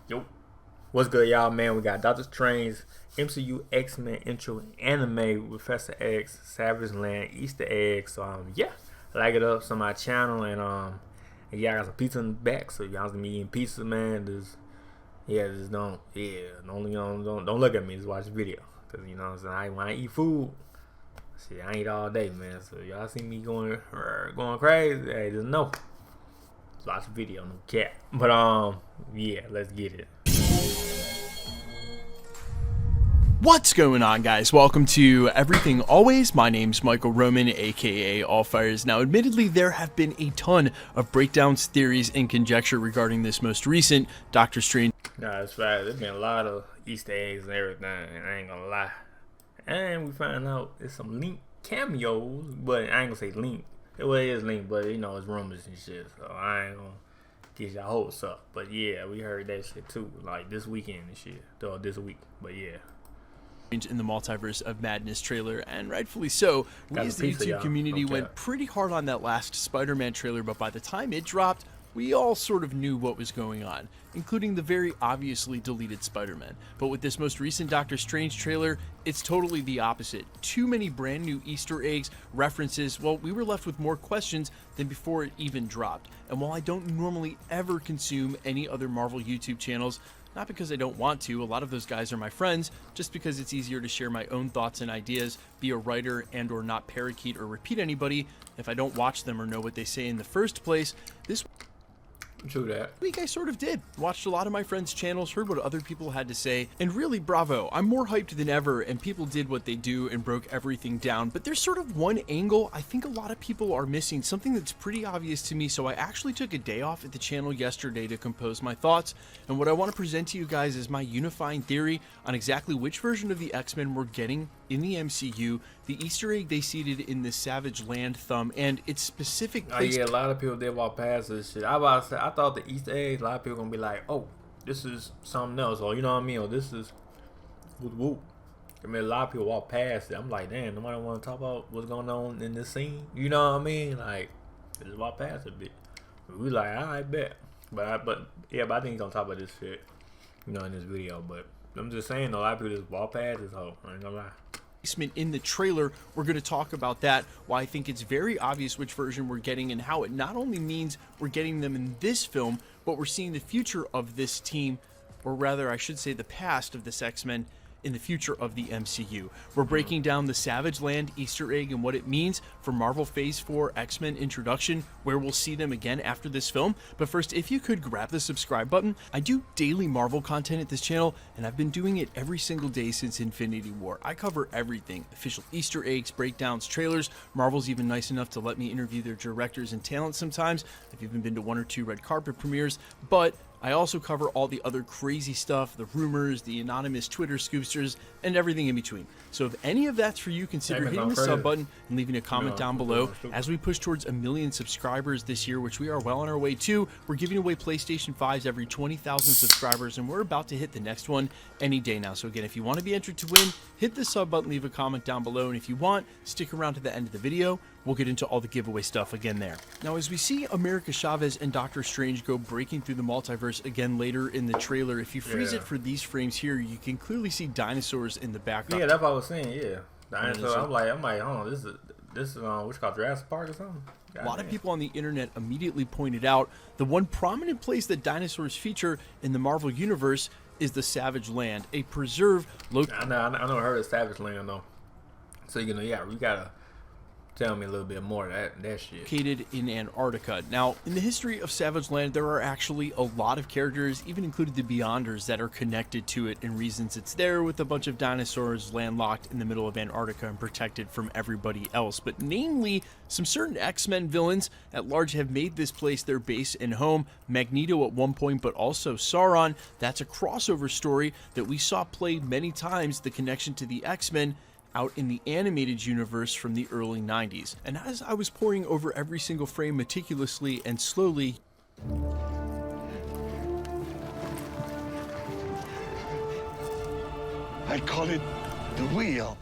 Yo, what's good, y'all? Man, we got Doctor Strange, MCU X-Men intro anime with Professor X, Savage Land, Easter eggs. So yeah, like it up on my channel, and yeah, I got some pizza in the back, so y'all gonna be eating pizza, man. Just don't look at me, just watch the video, cause you know what I'm saying. When I eat food, shit, I eat all day, man. So y'all see me going crazy, hey, just know. Watch the video, no cat. But yeah, let's get it. What's going on, guys? Welcome to Everything Always. My name's Michael Roman, aka Allfires. Now, admittedly, there have been a ton of breakdowns, theories, and conjecture regarding this most recent Doctor Strange. Nah, that's right. There's been a lot of Easter eggs and everything. I ain't gonna lie. And we find out there's some Link cameos, but I ain't gonna say Link. Well, it is linked, but you know it's rumors and shit, so I ain't gonna get y'all hopes up. But yeah, we heard that shit too, like this weekend and shit, or this week. But yeah, in the Multiverse of Madness trailer, and rightfully so. We as the YouTube community went pretty hard on that last Spider-Man trailer, but by the time it dropped, we all sort of knew what was going on, including the very obviously deleted Spider-Man. But with this most recent Doctor Strange trailer, it's totally the opposite. Too many brand new Easter eggs, references. Well, we were left with more questions than before it even dropped. And while I don't normally ever consume any other Marvel YouTube channels, not because I don't want to, a lot of those guys are my friends, just because it's easier to share my own thoughts and ideas, be a writer and or not parakeet or repeat anybody if I don't watch them or know what they say in the first place. This true that week I sort of did. Watched a lot of my friends' channels, heard what other people had to say, and really bravo. I'm more hyped than ever, and people did what they do and broke everything down. But there's sort of one angle I think a lot of people are missing, something that's pretty obvious to me, so I actually took a day off at the channel yesterday to compose my thoughts, and what I want to present to you guys is my unifying theory on exactly which version of the X-Men we're getting in the MCU, the Easter egg they seeded in the Savage Land thumb, and its specific place. Oh yeah, a lot of people did walk past this shit. I thought the Easter eggs, a lot of people gonna be like, oh, this is something else, or you know what I mean, or this is whoop. I mean, a lot of people walk past it. I'm like, damn, nobody want to talk about what's going on in this scene. You know what I mean? Like, just walk past it a bit. We like, I bet. But I think he's gonna talk about this shit, you know, in this video. But I'm just saying, a lot of people just walk past this hoe. I ain't gonna lie. In the trailer, we're going to talk about that, why I think it's very obvious which version we're getting and how it not only means we're getting them in this film, but we're seeing the future of this team, or rather I should say the past of this X-Men in the future of the MCU. We're breaking down the Savage Land Easter egg and what it means for Marvel Phase 4 X-Men introduction, where we'll see them again after this film. But first, if you could grab the subscribe button. I do daily Marvel content at this channel, and I've been doing it every single day since Infinity War. I cover everything: official Easter eggs, breakdowns, trailers. Marvel's even nice enough to let me interview their directors and talent sometimes. I've even been to 1 or 2 red carpet premieres, but I also cover all the other crazy stuff, the rumors, the anonymous Twitter scoopsters, and everything in between. So if any of that's for you, consider hitting the sub button and leaving a comment down below. As we push towards 1 million subscribers this year, which we are well on our way to, we're giving away PlayStation 5s every 20,000 subscribers, and we're about to hit the next one any day now. So again, if you want to be entered to win, hit the sub button, leave a comment down below, and if you want, stick around to the end of the video. We'll get into all the giveaway stuff again there. Now, as we see America Chavez and Doctor Strange go breaking through the multiverse again later in the trailer, if you freeze it for these frames here, you can clearly see dinosaurs in the background. Yeah, that's what I was saying. Yeah, dinosaurs. I'm like, oh, this is what's called Jurassic Park or something. God, a lot of people on the internet immediately pointed out the one prominent place that dinosaurs feature in the Marvel universe is the Savage Land, a preserve located. I never heard of Savage Land though. So you know, yeah, we gotta tell me a little bit more of that shit. Located in Antarctica. Now, in the history of Savage Land, there are actually a lot of characters, even included the Beyonders, that are connected to it and reasons it's there, with a bunch of dinosaurs landlocked in the middle of Antarctica and protected from everybody else. But namely, some certain X-Men villains at large have made this place their base and home. Magneto at one point, but also Sauron. That's a crossover story that we saw played many times, the connection to the X-Men out in the animated universe from the early 90s. And as I was poring over every single frame meticulously and slowly, I call it the wheel.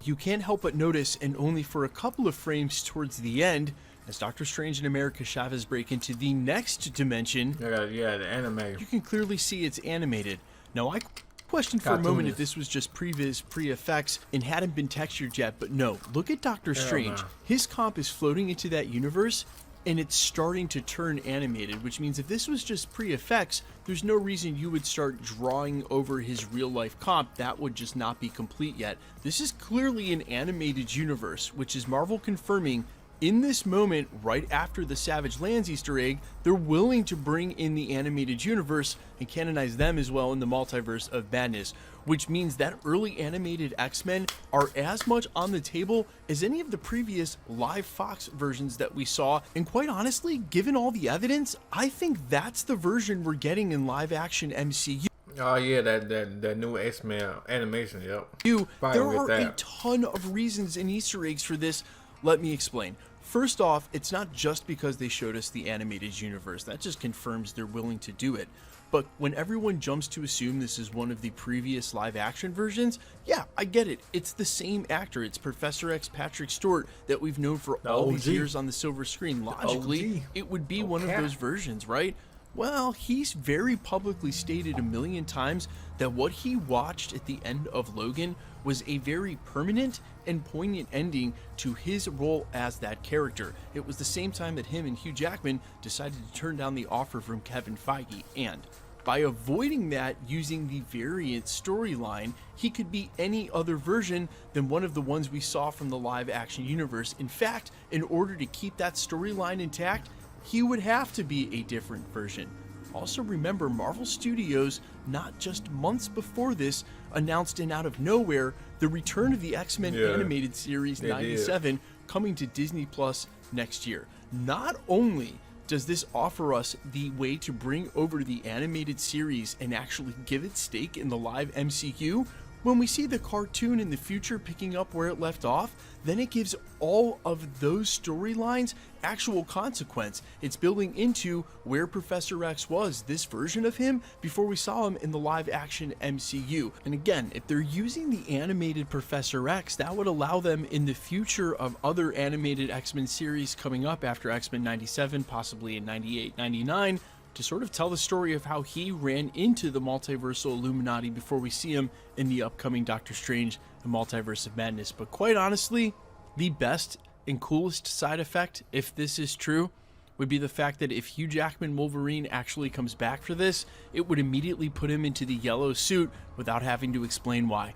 You can't help but notice, and only for a couple of frames towards the end, As Doctor Strange and America Chavez break into the next dimension, yeah, the anime. You can clearly see it's animated. Now, I questioned for a moment if this was just previs, pre-effects, and hadn't been textured yet, but no. Look at Doctor Strange. His comp is floating into that universe, and it's starting to turn animated, which means if this was just pre-effects, there's no reason you would start drawing over his real-life comp. That would just not be complete yet. This is clearly an animated universe, which is Marvel confirming in this moment, right after the Savage Lands Easter egg, they're willing to bring in the animated universe and canonize them as well in the multiverse of madness, which means that early animated X-Men are as much on the table as any of the previous live Fox versions that we saw. And quite honestly, given all the evidence, I think that's the version we're getting in live action MCU. Oh yeah, that new X-Men animation, yep. There are a ton of reasons and Easter eggs for this. Let me explain. First off, it's not just because they showed us the animated universe. That just confirms they're willing to do it. But when everyone jumps to assume this is one of the previous live action versions, yeah, I get it. It's the same actor. It's Professor X Patrick Stewart that we've known for all these years on the silver screen. Logically, it would be one of those versions, right? Well, he's very publicly stated a million times that what he watched at the end of Logan was a very permanent and poignant ending to his role as that character. It was the same time that him and Hugh Jackman decided to turn down the offer from Kevin Feige, and by avoiding that using the variant storyline, he could be any other version than one of the ones we saw from the live action universe. In fact, in order to keep that storyline intact, he would have to be a different version. Also remember, Marvel Studios, not just months before this, announced in out of nowhere the return of the X-Men animated series 97 coming to Disney Plus next year. Not only does this offer us the way to bring over the animated series and actually give it stake in the live MCU, when we see the cartoon in the future picking up where it left off, then it gives all of those storylines actual consequence. It's building into where Professor X was, this version of him, before we saw him in the live action MCU. And again, if they're using the animated Professor X, that would allow them in the future of other animated X-Men series coming up after X-Men 97, possibly in 98, 99, to sort of tell the story of how he ran into the multiversal Illuminati before we see him in the upcoming Doctor Strange, the Multiverse of Madness. But quite honestly, the best and coolest side effect, if this is true, would be the fact that if Hugh Jackman Wolverine actually comes back for this, it would immediately put him into the yellow suit without having to explain why.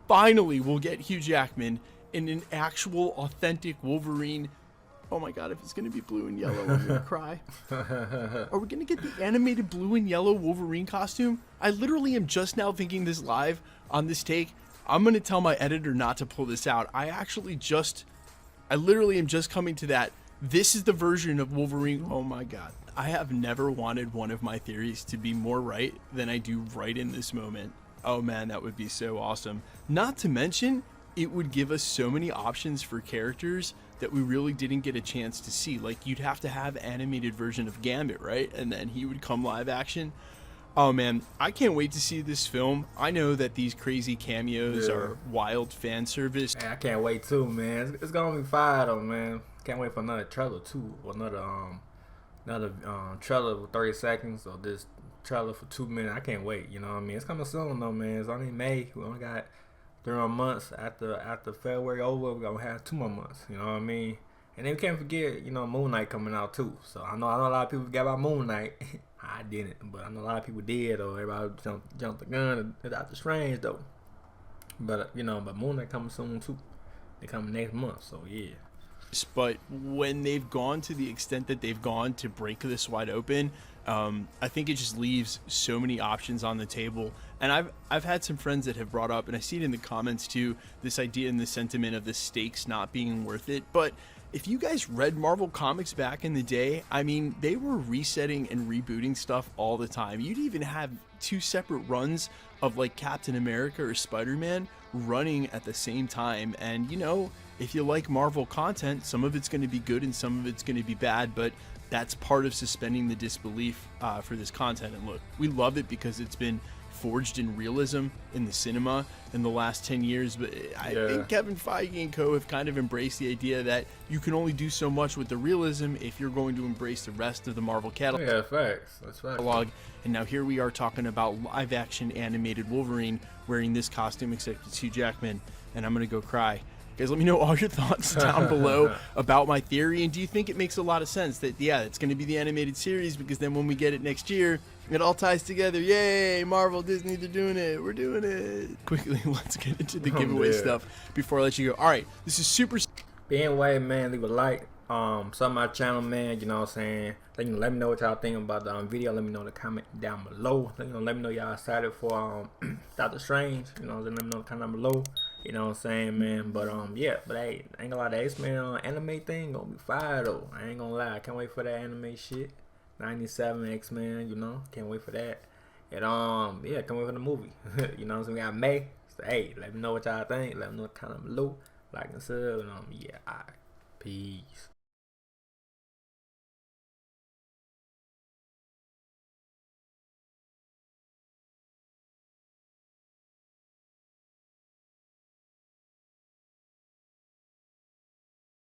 Finally, we'll get Hugh Jackman in an actual authentic Wolverine. Oh my god, if it's going to be blue and yellow, I'm going to cry. Are we going to get the animated blue and yellow Wolverine costume? I literally am just now thinking this live on this take. I'm going to tell my editor not to pull this out. I literally am just coming to that. This is the version of Wolverine. Oh my god. I have never wanted one of my theories to be more right than I do right in this moment. Oh man, that would be so awesome. Not to mention, it would give us so many options for characters that we really didn't get a chance to see. Like, you'd have to have animated version of Gambit, right? And then he would come live action. Oh man, I can't wait to see this film. I know that these crazy cameos are wild fan service. Man, I can't wait too, man. It's gonna be fire though, man. Can't wait for another trailer too, or another trailer with 30 seconds, or this trailer for 2 minutes. I can't wait. You know what I mean? It's coming soon though, man. It's only May. We only got 3 more months. After February over, we're gonna have 2 more months. You know what I mean? And then we can't forget, you know, Moon Knight coming out too. So I know a lot of people forgot about Moon Knight. I didn't, but I know a lot of people did, or everybody jumped the gun at Doctor Strange though. But you know, but Moon Knight coming soon too. They coming next month, so yeah. But when they've gone to the extent that they've gone to break this wide open, I think it just leaves so many options on the table. And I've had some friends that have brought up, and I see it in the comments too, this idea and the sentiment of the stakes not being worth it. But if you guys read Marvel Comics back in the day, I mean, they were resetting and rebooting stuff all the time. You'd even have 2 separate runs of like Captain America or Spider-Man running at the same time. And you know, if you like Marvel content, some of it's going to be good and some of it's going to be bad, but that's part of suspending the disbelief for this content. And look, we love it because it's been forged in realism in the cinema in the last 10 years, but I think Kevin Feige and co have kind of embraced the idea that you can only do so much with the realism if you're going to embrace the rest of the Marvel catalog. Yeah, facts. That's facts. And now here we are talking about live action animated Wolverine wearing this costume, except it's Hugh Jackman, and I'm gonna go cry. Guys, let me know all your thoughts down below about my theory, and do you think it makes a lot of sense that, yeah, it's going to be the animated series, because then when we get it next year, it all ties together. Yay, Marvel, Disney, they're doing it. We're doing it. Quickly, let's get into the giveaway stuff before I let you go. All right, this is super... Anyway, man, leave a like. Sub my channel, man, you know what I'm saying? Let me know what y'all think about the video. Let me know in the comment down below. Let me know y'all excited for Doctor Strange. You know, let me know kind of down below. You know what I'm saying, man? But yeah, but hey, I ain't gonna lie, the X-Men anime thing gonna be fire though. I ain't gonna lie, I can't wait for that anime shit. 97 X-Men, you know, can't wait for that. And yeah, can't wait for the movie. You know what I'm saying? We got May. So hey, let me know what y'all think. Let me know kind of below. Like and sub, and yeah, alright. Peace.